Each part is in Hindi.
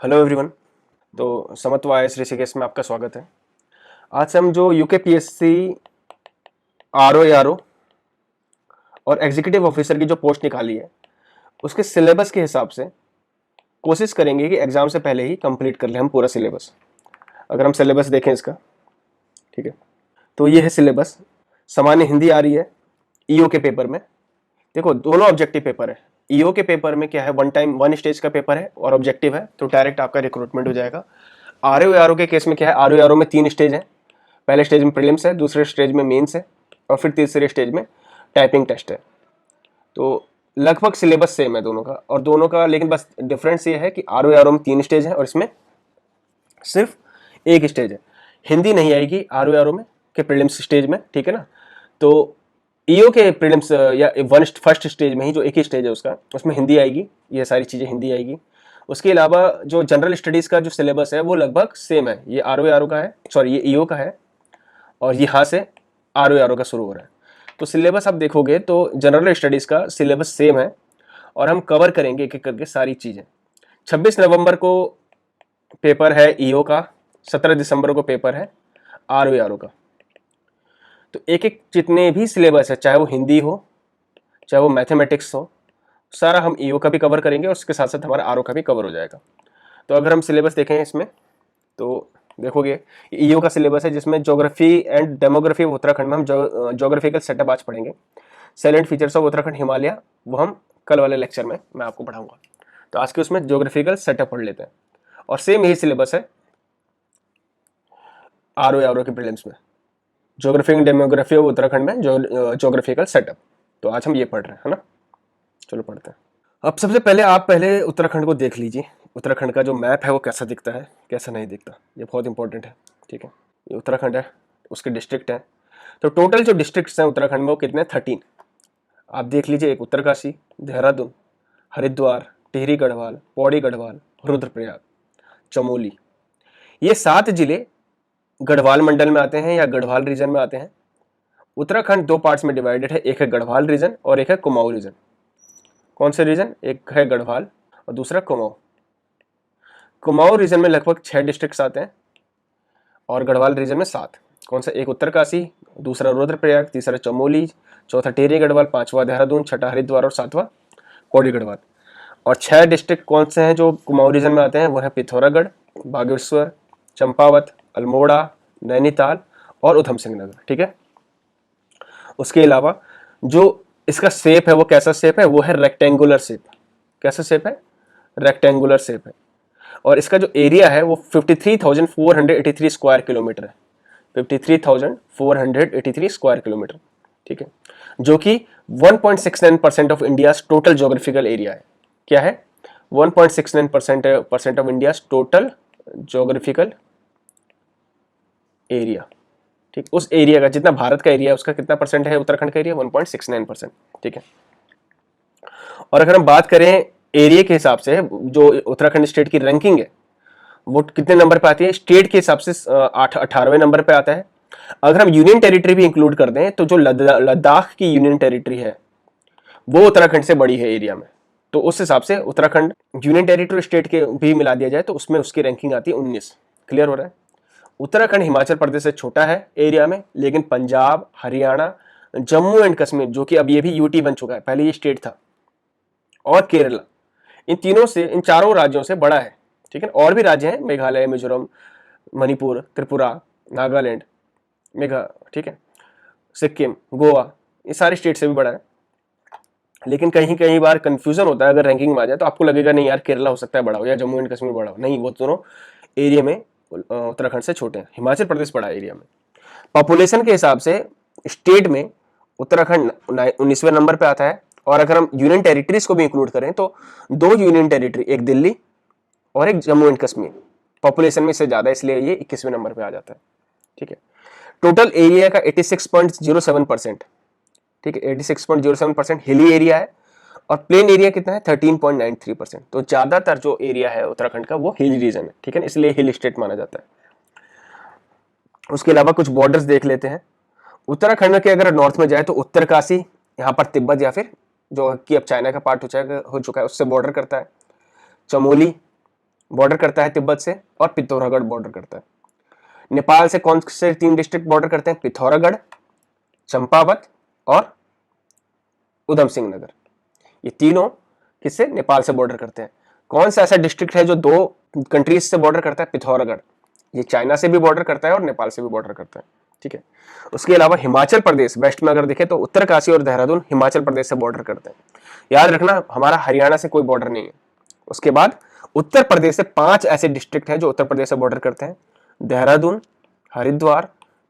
Hello everyone. तो समत्व आईएएस ऋषिकेश में आपका स्वागत है। आज से हम जो यूकेपीएससी आरओ और एग्जीक्यूटिव ऑफिसर की जो पोस्ट निकाली है उसके सिलेबस के हिसाब से कोशिश करेंगे कि एग्जाम से पहले ही कंप्लीट कर ले हम पूरा सिलेबस। अगर हम सिलेबस देखें इसका, ठीक है, तो ये है सिलेबस। सामान्य हिंदी आ रही है ईओ के पेपर में। देखो, दोनों ऑब्जेक्टिव पेपर है। ईओ के पेपर में क्या है, वन स्टेज का पेपर है और ऑब्जेक्टिव है, तो डायरेक्ट आपका रिक्रूटमेंट हो जाएगा। आरओ के केस में क्या है, आरओ में 3 स्टेज है। पहले स्टेज में प्रीलिम्स है, दूसरे स्टेज में मेंस है और फिर तीसरे स्टेज में टाइपिंग टेस्ट है। तो लगभग सिलेबस सेम है दोनों का, और दोनों का लेकिन बस डिफरेंस ये है कि आरओ में 3 स्टेज है और इसमें सिर्फ 1 स्टेज है। हिंदी नहीं आएगी आरओ में के प्रीलिम्स स्टेज में, ठीक है ना। तो ईओ के प्रीलिम्स या फर्स्ट स्टेज में ही जो एक ही स्टेज है उसका, उसमें हिंदी आएगी, ये सारी चीज़ें हिंदी आएगी। उसके अलावा जो जनरल स्टडीज़ का जो सिलेबस है वो लगभग सेम है। ये आरओ का है, सॉरी ये ईओ का है, और यहाँ से आरओ का शुरू हो रहा है। तो सिलेबस आप देखोगे तो जनरल स्टडीज़ का सिलेबस सेम है और हम कवर करेंगे एक एक करके सारी चीज़ें। 26 नवंबर को पेपर है ईओ का, 17 दिसंबर को पेपर है आरओ का। तो एक एक जितने भी सिलेबस है, चाहे वो हिंदी हो चाहे वो मैथमेटिक्स हो, सारा हम ईओ का भी कवर करेंगे और उसके साथ साथ हमारा आरओ का भी कवर हो जाएगा। तो अगर हम सिलेबस देखें इसमें तो देखोगे ईओ का सिलेबस है जिसमें geography and demography of Uttarakhand में हम ज्योग्राफिकल सेटअप आज पढ़ेंगे। सैलेंट फीचर्स ऑफ उत्तराखंड हिमालय वो हम कल वाले लेक्चर में मैं आपको पढ़ाऊंगा। तो आज के उसमें ज्योग्राफिकल सेटअप पढ़ लेते हैं, और सेम यही सिलेबस है आरओ के प्रीलिम्स में, geography and demography of Uttarakhand में ज्योग्राफिकल सेटअप। तो आज हम ये पढ़ रहे हैं, है ना। चलो पढ़ते हैं। अब सबसे पहले आप पहले उत्तराखंड को देख लीजिए। उत्तराखंड का जो मैप है वो कैसा दिखता है, कैसा नहीं दिखता, ये बहुत इंपॉर्टेंट है, ठीक है। ये उत्तराखंड है, उसके डिस्ट्रिक्ट हैं। तो टोटल जो डिस्ट्रिक्ट्स हैं उत्तराखंड में वो कितने, 13। आप देख लीजिए, एक उत्तरकाशी, देहरादून, हरिद्वार, टिहरी गढ़वाल, पौड़ी गढ़वाल, रुद्रप्रयाग, चमोली। ये 7 जिले गढ़वाल मंडल में आते हैं या गढ़वाल रीजन में आते हैं। उत्तराखंड 2 पार्ट्स में डिवाइडेड है, एक है गढ़वाल रीजन और एक है कुमाऊं रीजन। कौन से रीजन, एक है गढ़वाल और दूसरा कुमाऊं। कुमाऊं रीजन में लगभग 6 डिस्ट्रिक्ट्स आते हैं और गढ़वाल रीजन में 7। कौन सा, एक उत्तरकाशी, दूसरा रुद्रप्रयाग, तीसरा चमोली, चौथा टिहरी गढ़वाल, 5वां देहरादून, छठा हरिद्वार और 7वां पौड़ी गढ़वाल। और 6 डिस्ट्रिक्ट कौन से हैं जो कुमाऊं रीजन में आते हैं, वो है पिथौरागढ़, बागेश्वर, चंपावत, अल्मोड़ा, नैनीताल और उधम सिंह नगर, ठीक है। उसके अलावा जो इसका शेप है वो कैसा शेप है, वो है रेक्टेंगुलर शेप। कैसा शेप है, रेक्टेंगुलर शेप है। और इसका जो एरिया है वो 53,483 स्क्वायर किलोमीटर है, 53,483 स्क्वायर किलोमीटर, ठीक है, जो कि 1.69% of India total geographical area है। क्या है, 1.69% of India total geographical area, ठीक। उस एरिया का जितना भारत का एरिया है उसका कितना परसेंट है उत्तराखंड का एरिया, 1.69%, ठीक है। और अगर हम बात करें एरिया के हिसाब से, जो उत्तराखंड स्टेट की रैंकिंग है वो कितने नंबर पे आती है, स्टेट के हिसाब से 18वें नंबर पे आता है। अगर हम यूनियन टेरिटरी भी इंक्लूड कर दें तो जो लद्दाख की यूनियन टेरिटरी है वो उत्तराखंड से बड़ी है एरिया में। तो उस हिसाब से उत्तराखंड यूनियन टेरिटरी स्टेट के भी मिला दिया जाए तो उसमें उसकी रैंकिंग आती है 19। क्लियर हो रहा है। उत्तराखंड हिमाचल प्रदेश से छोटा है एरिया में, लेकिन पंजाब, हरियाणा, जम्मू एंड कश्मीर, जो कि अब ये भी यूटी बन चुका है, पहले ये स्टेट था, और केरला, इन चारों राज्यों से बड़ा है, ठीक है। और भी राज्य हैं, मेघालय, मिजोरम, मणिपुर, त्रिपुरा, नागालैंड, ठीक है, सिक्किम, गोवा, ये सारे स्टेट से भी बड़ा है। लेकिन कहीं कहीं बार कंफ्यूजन होता है, अगर रैंकिंग में आ जाए तो आपको लगेगा नहीं यार केरला हो सकता है बड़ा हो या जम्मू एंड कश्मीर बड़ा हो, नहीं, वो दोनों एरिया में उत्तराखंड से छोटे हैं। हिमाचल प्रदेश बड़ा एरिया में। पॉपुलेशन के हिसाब से स्टेट में उत्तराखंड 19वें नंबर पे आता है, और अगर हम यूनियन टेरिटरीज को भी इंक्लूड करें तो 2 यूनियन टेरिटरी, एक दिल्ली और एक जम्मू एंड कश्मीर, पॉपुलेशन में इससे ज्यादा, इसलिए ये 21वें नंबर पे आ जाता है, ठीक है। टोटल एरिया का 86.07%, ठीक है, 86.07% हिली एरिया है, और प्लेन एरिया कितना है, 13.93%। तो ज्यादातर जो एरिया है उत्तराखंड का वो हिल रीजन है, ठीक है, इसलिए हिल स्टेट माना जाता है। उसके अलावा कुछ बॉर्डर्स देख लेते हैं। उत्तराखंड के अगर नॉर्थ में जाए तो उत्तरकाशी, यहाँ पर तिब्बत या फिर जो कि अब चाइना का पार्ट हो चुका है उससे बॉर्डर करता है। चमोली बॉर्डर करता है तिब्बत से, और पिथौरागढ़ बॉर्डर करता है। नेपाल से कौन से 3 डिस्ट्रिक्ट बॉर्डर करते हैं? पिथौरागढ़, चंपावत और उधम सिंह नगर। ये तीनों किससे? नेपाल से बॉर्डर करते हैं। कौन सा ऐसा डिस्ट्रिक्ट है जो 2 कंट्रीज से बॉर्डर करता है? पिथौरागढ़। ये चाइना से भी बॉर्डर करता है और नेपाल से भी बॉर्डर करता है, ठीक है। उसके अलावा हिमाचल प्रदेश, वेस्ट में अगर देखें तो उत्तरकाशी और देहरादून हिमाचल प्रदेश से बॉर्डर करते हैं। याद रखना, हमारा हरियाणा से कोई बॉर्डर नहीं है। उसके बाद उत्तर प्रदेश से 5 ऐसे डिस्ट्रिक्ट हैं जो उत्तर प्रदेश से बॉर्डर करते हैं। देहरादून, हरिद्वार,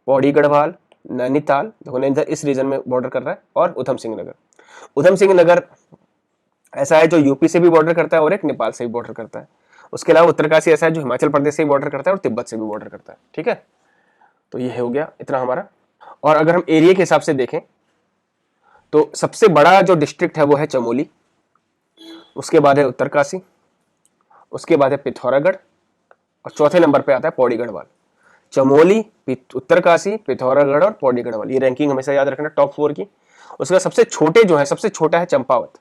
पौड़ी गढ़वाल, नैनीताल, देखो इस रीजन में बॉर्डर कर रहा है, और उधम सिंह नगर। उधम सिंह नगर ऐसा है जो यूपी से भी बॉर्डर करता है और एक नेपाल से भी बॉर्डर करता है। उसके अलावा उत्तरकाशी ऐसा है जो हिमाचल प्रदेश से भी बॉर्डर करता है और तिब्बत से भी बॉर्डर करता है, ठीक है। तो ये हो गया इतना हमारा। और अगर हम एरिया के हिसाब से देखें तो सबसे बड़ा जो डिस्ट्रिक्ट है वो है चमोली, उसके बाद है उत्तरकाशी, उसके बाद है पिथौरागढ़, और चौथे नंबर पे आता है पौड़ी गढ़वाल। चमोली, उत्तरकाशी, पिथौरागढ़ और पौड़ी गढ़वाल, ये रैंकिंग हमेशा याद रखना टॉप 4 की। उसका सबसे छोटे जो है, सबसे छोटा है चंपावत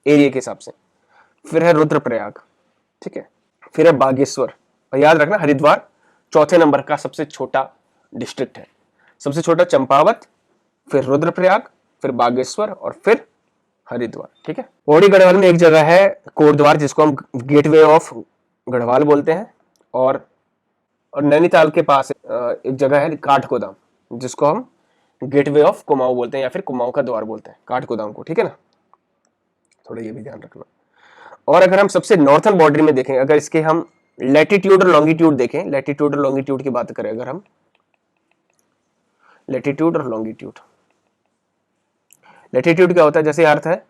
एरिया के हिसाब से, फिर है रुद्रप्रयाग, ठीक है, फिर है बागेश्वर, और याद रखना हरिद्वार चौथे नंबर का सबसे छोटा डिस्ट्रिक्ट है। सबसे छोटा चंपावत, फिर रुद्रप्रयाग, फिर बागेश्वर और फिर हरिद्वार, ठीक है। पौड़ी गढ़वाल में एक जगह है कोटद्वार, जिसको हम गेटवे ऑफ गढ़वाल बोलते हैं, और नैनीताल के पास एक जगह है काठगोदाम, जिसको हम गेटवे ऑफ कुमाऊं बोलते हैं, या फिर कुमाऊं का द्वार बोलते हैं काठगोदाम को, ठीक है ना। थोड़ा ये भी ध्यान रखना। और अगर हम सबसे नॉर्थन बॉर्डर में देखें, अगर इसके हम लैटिट्यूड और लॉन्गिट्यूड देखें, लैटिट्यूड और लॉन्गिट्यूड की बात करें, अगर हम लैटिट्यूड और लॉन्गिट्यूड, लैटिट्यूड क्या होता है? जैसे अर्थ है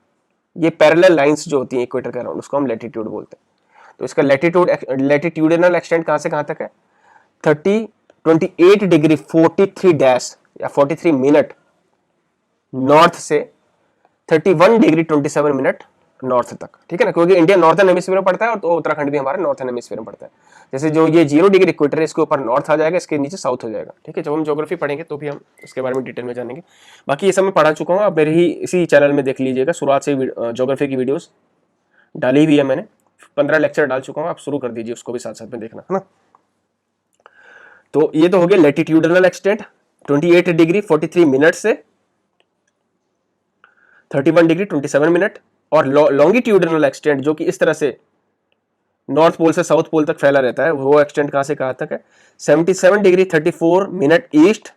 ये पैरेलल लाइंस जो होती हैं इक्वेटर के अराउंड, उसको हम लैटिट्यूड बोलते हैं। तो इसका लैटिट्यूडिनल एक्सटेंट कहां से कहां तक है? 28 डिग्री 43 डैश या 43 मिनट नॉर्थ से 31 डिग्री 27 मिनट नॉर्थ तक, ठीक है ना, क्योंकि इंडिया नॉर्थन हेमिस्फीयर में पड़ता है और तो उत्तराखंड भी हमारा नॉर्थन हेमिस्फीयर में पड़ता है। जैसे जो ये 0 डिग्री इक्वेटर है, इसके ऊपर नॉर्थ आ जाएगा, इसके नीचे साउथ हो जाएगा, ठीक है। जब हम ज्योग्राफी पढ़ेंगे तो भी हम इसके बारे में डिटेल में जानेंगे। बाकी ये सब मैं पढ़ा चुका हूँ, आप मेरे ही इसी चैनल में देख लीजिएगा, शुरुआत से ज्योग्राफी की वीडियोस डाली हुई है मैंने, 15 लेक्चर डाल चुका हूँ, आप शुरू कर दीजिए, उसको भी साथ साथ में देखना, है ना। तो ये तो हो गया लैटिट्यूडनल एक्सटेंट 28 डिग्री 43 मिनट से 31 डिग्री 27 मिनट, और लॉन्गिट्यूडनल एक्सटेंट जो कि इस तरह से नॉर्थ पोल से साउथ पोल तक फैला रहता है, वो एक्सटेंट कहां से कहां तक है? 77 डिग्री 34 मिनट ईस्ट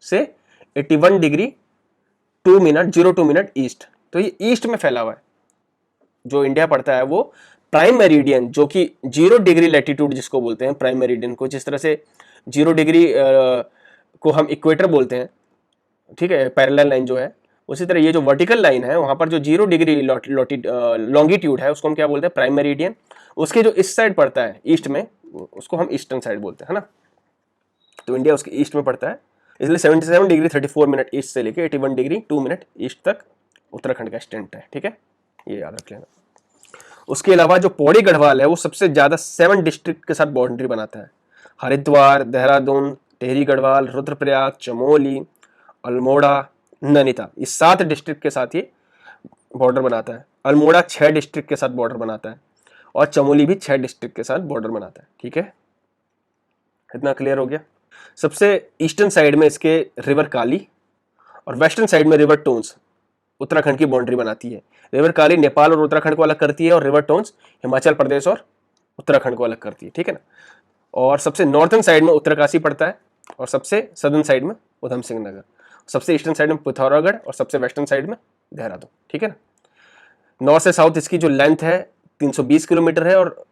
से 81 डिग्री 2 मिनट 02 मिनट ईस्ट। तो ये ईस्ट में फैला हुआ है। जो इंडिया पड़ता है वो प्राइम मेरिडियन, जो कि 0 डिग्री लैटिट्यूड जिसको बोलते हैं प्राइम मेरिडियन को, जिस तरह से 0 डिग्री को हम इक्वेटर बोलते हैं, ठीक है, पैरेलल लाइन जो है, उसी तरह ये जो वर्टिकल लाइन है वहां पर जो 0 डिग्री लॉन्गिट्यूड है उसको हम क्या बोलते हैं? Prime meridian. उसके जो इस साइड पड़ता है ईस्ट में, उसको हम ईस्टर्न साइड बोलते हैं, है ना। तो इंडिया उसके ईस्ट में पड़ता है, इसलिए 77 डिग्री 34 मिनट ईस्ट से लेके 81 डिग्री 2 मिनट ईस्ट तक उत्तराखंड का एक्सटेंट है, ठीक है, ये याद रख लेना। उसके अलावा जो पौड़ी गढ़वाल है वो सबसे ज्यादा 7 डिस्ट्रिक्ट के साथ बाउंड्री बनाता है। हरिद्वार, देहरादून, टिहरी गढ़वाल, रुद्रप्रयाग, चमोली, अल्मोड़ा, नैनीताल, इस 7 डिस्ट्रिक्ट के साथ ये बॉर्डर बनाता है। अल्मोड़ा 6 डिस्ट्रिक्ट के साथ बॉर्डर बनाता है, और चमोली भी 6 डिस्ट्रिक्ट के साथ बॉर्डर बनाता है, ठीक है। इतना क्लियर हो गया। सबसे ईस्टर्न साइड में इसके रिवर काली और वेस्टर्न साइड में रिवर टोन्स उत्तराखंड की बाउंड्री बनाती है। रिवर काली नेपाल और उत्तराखंड को अलग करती है, और रिवर टोन्स हिमाचल प्रदेश और उत्तराखंड को अलग करती है, ठीक है ना। और सबसे नॉर्थन साइड में उत्तरकाशी पड़ता है, और सबसे सदर्न साइड में उधम सिंह नगर, सबसे ईस्टर्न साइड में पिथौरागढ़, और सबसे वेस्टर्न साइड में देहरादून, ठीक है ना। नॉर्थ से साउथ इसकी जो लेंथ है 320 किलोमीटर है, और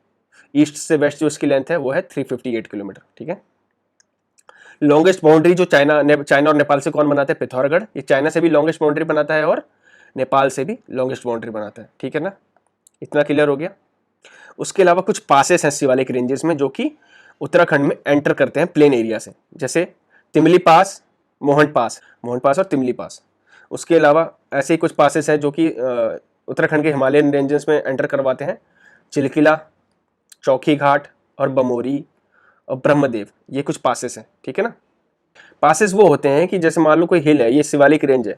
ईस्ट से वेस्ट जो इसकी लेंथ है वो है 358 किलोमीटर, ठीक है। लॉन्गेस्ट बाउंड्री जो चाइना और नेपाल से कौन बनाता है? पिथौरागढ़। ये चाइना से भी लॉन्गेस्ट बाउंड्री बनाता है और नेपाल से भी लॉन्गेस्ट बाउंड्री बनाता है, ठीक है ना। इतना क्लियर हो गया। उसके अलावा कुछ पासेस हैं शिवालिक रेंजेस में जो कि उत्तराखंड में एंटर करते हैं प्लेन एरिया से, जैसे तिमली पास, मोहन पास और तिमली पास। उसके अलावा ऐसे ही कुछ पासेस हैं जो कि उत्तराखंड के हिमालयन रेंजेस में एंटर करवाते हैं, चिलकिला, चौखी घाट और बमोरी और ब्रह्मदेव, ये कुछ पासेस हैं, ठीक है ना। पासेस वो होते हैं कि जैसे मान लो कोई हिल है, ये शिवालिक रेंज है,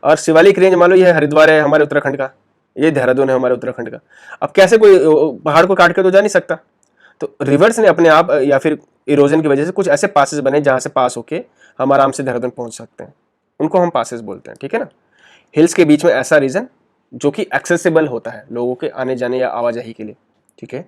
और शिवालिक रेंज मान लो ये हरिद्वार है हमारे उत्तराखंड का, ये देहरादून है हमारे उत्तराखंड का। अब कैसे कोई पहाड़ को काट के तो जा नहीं सकता, तो रिवर्स ने अपने आप या फिर इरोजन की वजह से कुछ ऐसे पासेस बने जहां से पास होके हम आराम से देहरादून पहुंच सकते हैं, उनको हम पासेस बोलते हैं, ठीक है ना। हिल्स के बीच में ऐसा रीजन जो कि एक्सेसिबल होता है लोगों के आने जाने या आवाजाही के लिए, ठीक है।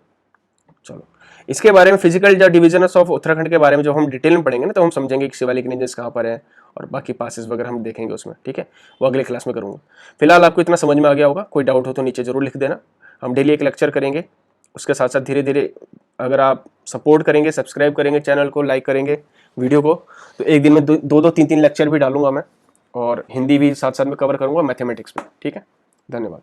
चलो इसके बारे में फिजिकल जो डिवीजन ऑफ उत्तराखंड के बारे में जो हम डिटेल में पढ़ेंगे ना, तो हम समझेंगे कि शिवालिक रेंजेस कहाँ पर है और बाकी पासेस वगैरह हम देखेंगे उसमें, ठीक है। वो अगले क्लास में करूँगा। फिलहाल आपको इतना समझ में आ गया होगा, कोई डाउट हो तो नीचे जरूर लिख देना। हम डेली एक लेक्चर करेंगे, उसके साथ साथ धीरे धीरे अगर आप सपोर्ट करेंगे, सब्सक्राइब करेंगे चैनल को, लाइक करेंगे वीडियो को, तो एक दिन में दो तीन तीन लेक्चर भी डालूंगा मैं, और हिंदी भी साथ साथ में कवर करूंगा, मैथमेटिक्स में, ठीक है। धन्यवाद।